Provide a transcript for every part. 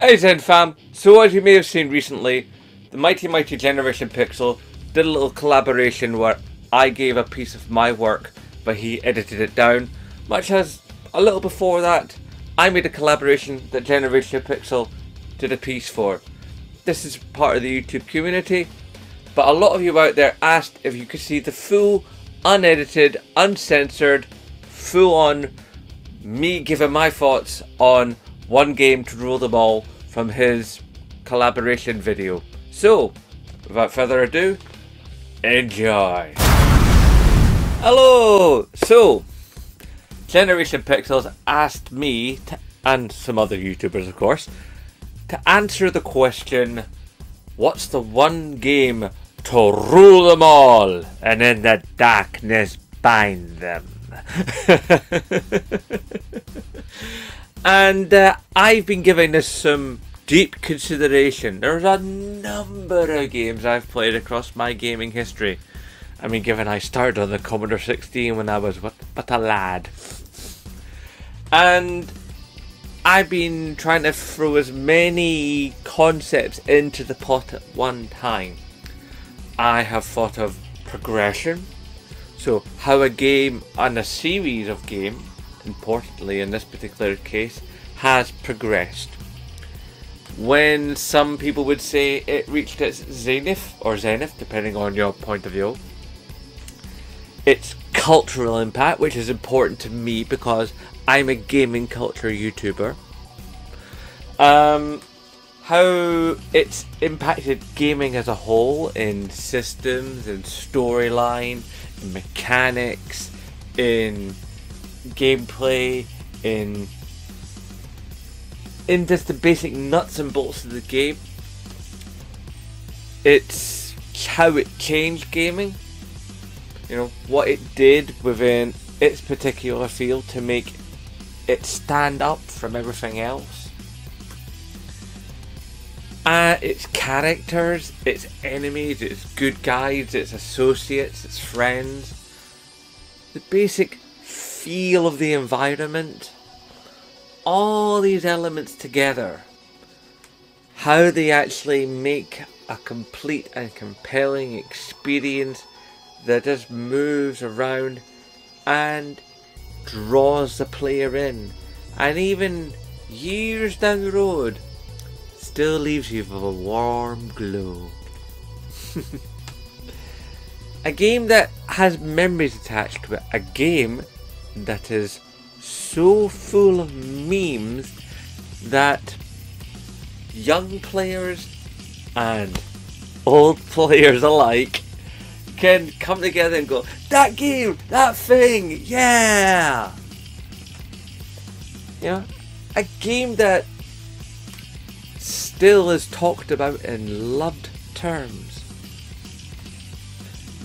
Hey Zen fam, so as you may have seen recently, the Mighty Generation Pixel did a little collaboration where I gave a piece of my work but he edited it down, much as a little before that I made a collaboration that Generation Pixel did a piece for. This is part of the YouTube community, but a lot of you out there asked if you could see the full, unedited, uncensored, full on me giving my thoughts on one game to rule them all from his collaboration video. So, without further ado, enjoy! Hello! So, Generation Pixels asked me, and some other YouTubers of course, to answer the question, what's the one game to rule them all and in the darkness bind them? And I've been giving this some deep consideration. There's a number of games I've played across my gaming history. I mean, given I started on the Commodore 16 when I was but a lad. And I've been trying to throw as many concepts into the pot at one time. I have thought of progression. So how a game and a series of games, importantly in this particular case, has progressed. When some people would say it reached its zenith, or zenith depending on your point of view. Its cultural impact, which is important to me because I'm a gaming culture YouTuber. How it's impacted gaming as a whole in systems, in storyline, in mechanics, in gameplay, in just the basic nuts and bolts of the game. It's how it changed gaming. You know, what it did within its particular field to make it stand up from everything else. Its characters, its enemies, its good guys, its associates, its friends. The basic feel of the environment. All these elements together. How they actually make a complete and compelling experience that just moves around and draws the player in, and even years down the road still leaves you with a warm glow. A game that has memories attached to it, a game that is so full of memes that young players and old players alike can come together and go, that game, that thing, yeah! You know, a game that still is talked about in loved terms.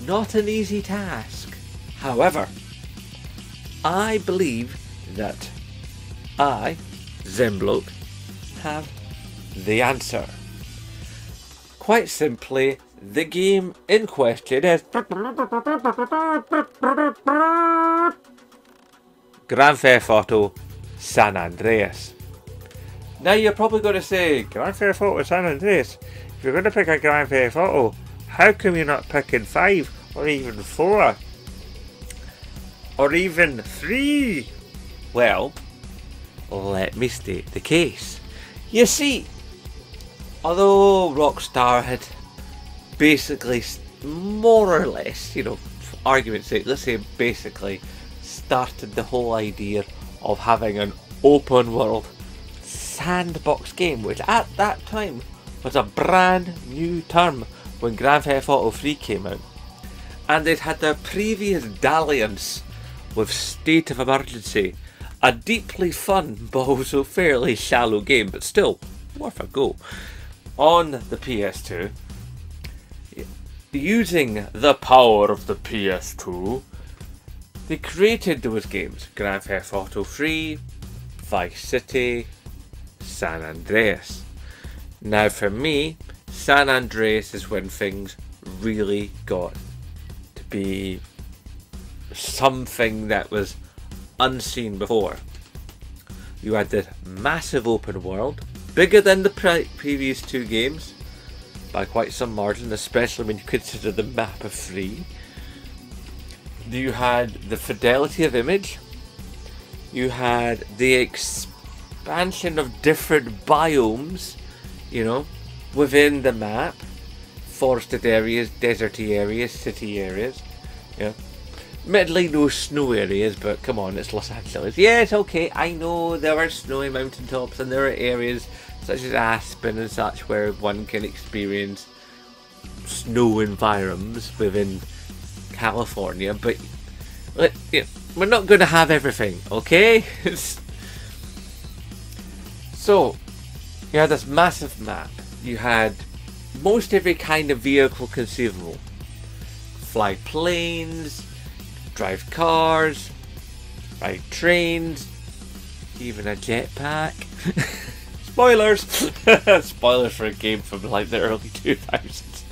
Not an easy task. However, I believe that I, Zenbloke, have the answer. Quite simply, the game in question is Grand Theft Auto San Andreas. Now you're probably going to say, Grand Theft Auto San Andreas, if you're going to pick a Grand Theft Auto, how come you're not picking 5 or even 4 or even 3? Well, let me state the case. You see, although Rockstar had basically, more or less, you know, for argument's sake, let's say basically started the whole idea of having an open world sandbox game, which at that time was a brand new term when Grand Theft Auto 3 came out. And they'd had their previous dalliance with State of Emergency, a deeply fun but also fairly shallow game, but still worth a go, on the PS2. Using the power of the PS2, they created those games, Grand Theft Auto 3, Vice City, San Andreas. Now for me, San Andreas is when things really got to be something that was unseen before. You had this massive open world, bigger than the previous two games by quite some margin, especially when you consider the map of 3. You had the fidelity of image. You had the expansion of different biomes, you know, within the map. Forested areas, deserty areas, city areas. Yeah. Admittedly no snow areas, but come on, it's Los Angeles. Yeah, it's okay. I know there are snowy mountaintops and there are areas such as Aspen and such where one can experience snow environs within California, but you know, we're not going to have everything, okay? So, you had this massive map. You had most every kind of vehicle conceivable. Fly planes, drive cars, ride trains, even a jetpack. Spoilers! Spoilers for a game from like the early 2000s.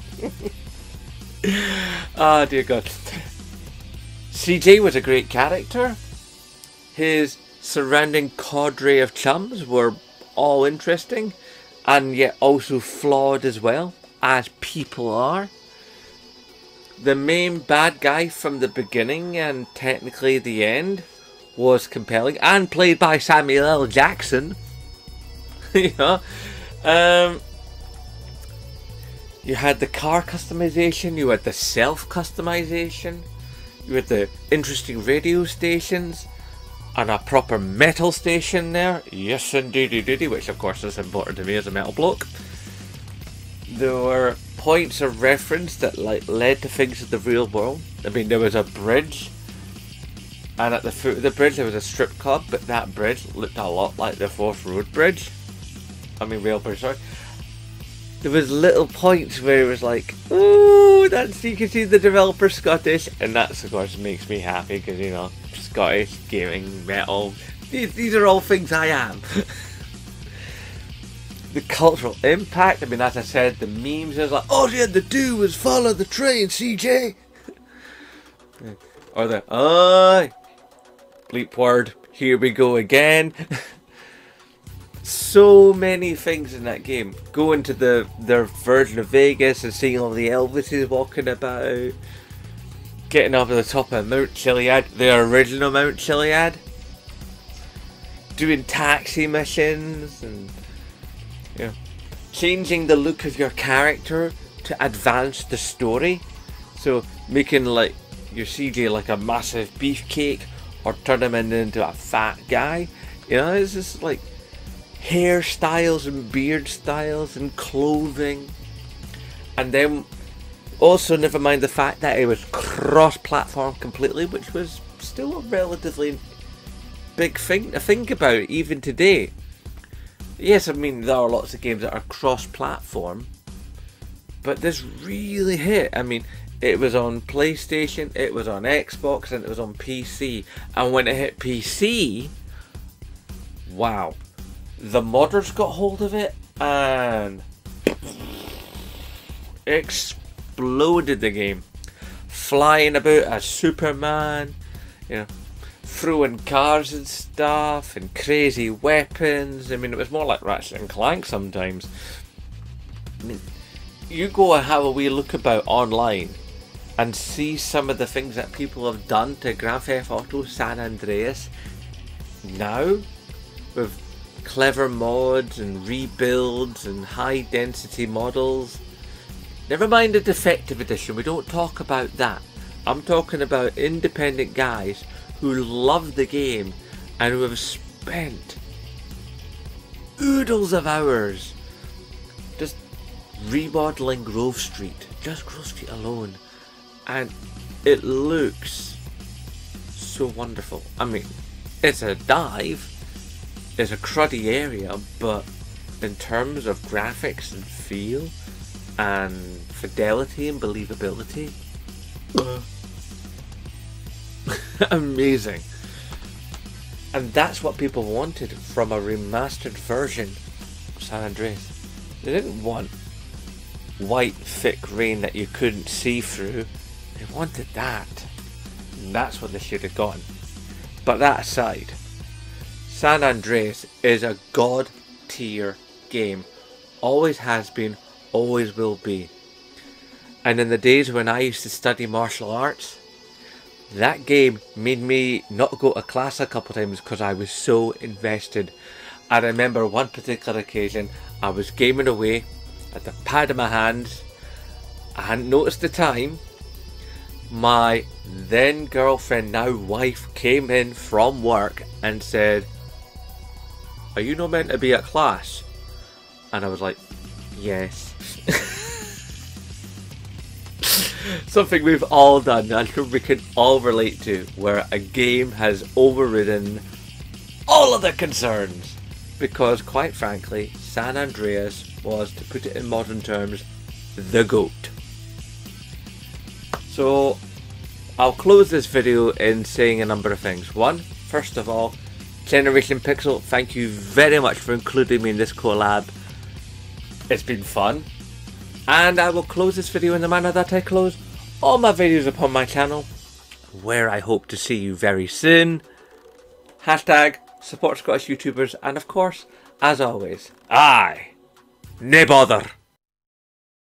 Oh dear God. CJ was a great character. His surrounding cadre of chums were all interesting and yet also flawed as well, as people are. The main bad guy from the beginning and technically the end was compelling and played by Samuel L. Jackson. You know, you had the car customization, you had the self customization, you had the interesting radio stations and a proper metal station there. Yes indeedy, which of course is important to me as a metal bloke. There were points of reference that like led to things in the real world. I mean, there was a bridge, and at the foot of the bridge there was a strip club, but that bridge looked a lot like the Forth Road Bridge. I mean, rail bridge, sorry. There was little points where it was like, ooh, that's, you can see the developer Scottish, and that of course makes me happy because, you know, Scottish, gaming, metal, these are all things I am. The cultural impact, I mean, as I said, the memes, is like, all you had to do was follow the train, CJ. Or the, bleep word, here we go again. So many things in that game. Going to their version of Vegas and seeing all the Elvises walking about. Getting up to the top of Mount Chiliad, the original Mount Chiliad. Doing taxi missions and, you know, changing the look of your character to advance the story. So making like your CJ like a massive beefcake or turn him into a fat guy. You know, it's just like hairstyles and beard styles and clothing. And then also never mind the fact that it was cross-platform completely, which was still a relatively big thing to think about even today. Yes, I mean, there are lots of games that are cross-platform, but this really hit. I mean, it was on PlayStation, it was on Xbox, and it was on PC. And when it hit PC, wow. The modders got hold of it and exploded the game. Flying about as Superman, you know, throwing cars and stuff and crazy weapons. I mean, it was more like Ratchet and Clank sometimes. I mean, you go and have a wee look about online and see some of the things that people have done to Grand Theft Auto San Andreas now with clever mods and rebuilds and high density models. Never mind the defective edition, we don't talk about that. I'm talking about independent guys who love the game and who have spent oodles of hours just remodeling Grove Street, just Grove Street alone, and it looks so wonderful. I mean, it's a dive, it's a cruddy area, but in terms of graphics and feel and fidelity and believability, amazing. And that's what people wanted from a remastered version of San Andreas. They didn't want white thick rain that you couldn't see through. They wanted that. And that's what they should have gotten. But that aside, San Andreas is a god tier game. Always has been, always will be. And in the days when I used to study martial arts, that game made me not go to class a couple of times because I was so invested. I remember one particular occasion, I was gaming away at the pad of my hands. I hadn't noticed the time. My then girlfriend, now wife, came in from work and said, "Are you not meant to be at class?" And I was like, "Yes." Something we've all done and we can all relate to, where a game has overridden all other concerns. Because quite frankly, San Andreas was, to put it in modern terms, the GOAT. So I'll close this video in saying a number of things. One, first of all, Generation Pixel, thank you very much for including me in this collab. It's been fun. And I will close this video in the manner that I close all my videos upon my channel, where I hope to see you very soon. Hashtag support Scottish YouTubers, and of course, as always, aye, nae bother.